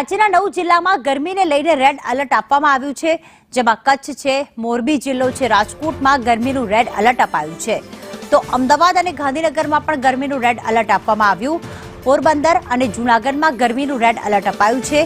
રાજ્યના 9 જિલ્લામાં ગરમીને લઈને રેડ એલર્ટ આપવામાં આવ્યું છે, જેમાં કચ્છ છે, મોરબી જિલ્લો છે, રાજકોટમાં ગરમીનું રેડ એલર્ટ અપાયું છે. તો અમદાવાદ અને ગાંધીનગરમાં પણ ગરમીનું રેડ એલર્ટ આપવામાં આવ્યું. પોરબંદર અને જૂનાગઢમાં ગરમીનું રેડ એલર્ટ અપાયું છે,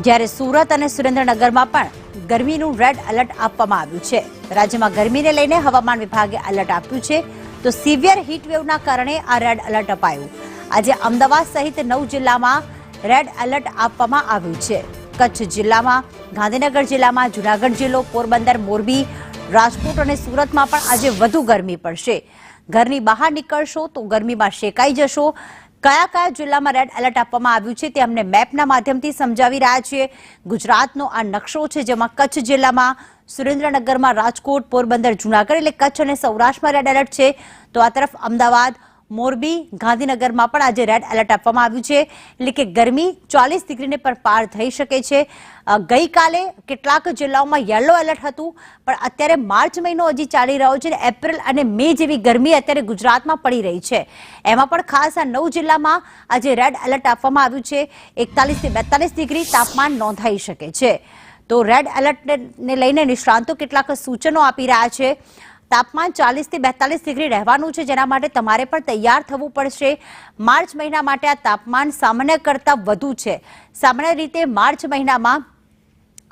જ્યારે સુરત અને સુરેન્દ્રનગરમાં પણ ગરમીનું રેડ એલર્ટ આપવામાં આવ્યું છે. રાજ્યમાં ગરમીને લઈને હવામાન વિભાગે એલર્ટ આપ્યું છે. તો સિવિયર હીટવેવના કારણે આ રેડ એલર્ટ અપાયું. આજે અમદાવાદ સહિત 9 જિલ્લામાં રેડ એલર્ટ આપવામાં આવ્યું છે. કચ્છ જિલ્લામાં, ગાંધીનગર જિલ્લામાં, જૂનાગઢ જિલ્લો, પોરબંદર, મોરબી, રાજકોટ અને સુરતમાં પણ આજે વધુ ગરમી પડશે. ઘરની બહાર નીકળશો તો ગરમીમાં શેકાઈ જશો. કયા કયા જિલ્લામાં રેડ એલર્ટ આપવામાં આવ્યું છે તે અમને મેપના માધ્યમથી સમજાવી રહ્યા છીએ. ગુજરાતનો આ નકશો છે, જેમાં કચ્છ જિલ્લામાં, સુરેન્દ્રનગરમાં, રાજકોટ, પોરબંદર, જૂનાગઢ એટલે કચ્છ અને સૌરાષ્ટ્રમાં રેડ એલર્ટ છે. તો આ તરફ અમદાવાદ, મોરબી, ગાંધીનગરમાં પણ આજે રેડ એલર્ટ આપવામાં આવ્યું છે. એટલે કે ગરમી 40 ડિગ્રીને પણ પાર થઈ શકે છે. ગઈકાલે કેટલાક જિલ્લાઓમાં યલો એલર્ટ હતું, પણ અત્યારે માર્ચ મહિનો હજી ચાલી રહ્યો છે અને એપ્રિલ અને મે જેવી ગરમી અત્યારે ગુજરાતમાં પડી રહી છે. એમાં પણ ખાસ આ 9 જિલ્લામાં આજે રેડ એલર્ટ આપવામાં આવ્યું છે. 41 થી 42 ડિગ્રી તાપમાન નોંધાઈ શકે છે. તો રેડ એલર્ટને લઈને નિષ્ણાંતો કેટલાક સૂચનો આપી રહ્યા છે. તાપમાન 40 થી 42 ડિગ્રી રહેવાનું છે, જેના માટે તમારે પણ તૈયાર થવું પડશે. માર્ચ મહિના માટે આ તાપમાન સામાન્ય કરતાં વધુ છે. સામાન્ય રીતે માર્ચ મહિનામાં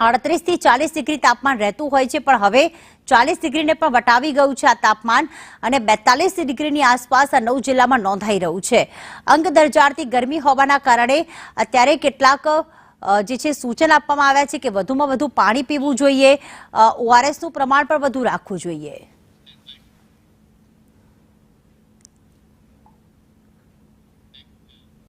38 થી 40 ડિગ્રી તાપમાન રહેતું હોય છે, પણ હવે 40 ડિગ્રીને પણ વટાવી ગયું છે આ તાપમાન, અને 42 ડિગ્રીની આસપાસ આ 9 જિલ્લામાં નોંધાઈ રહ્યું છે. અંગ દરજાડતી ગરમી હોવાના કારણે અત્યારે કેટલાક જે છે સૂચન આપવામાં આવ્યા છે કે વધુમાં વધુ પાણી પીવું જોઈએ, ORSનું પ્રમાણ પણ વધુ રાખવું જોઈએ.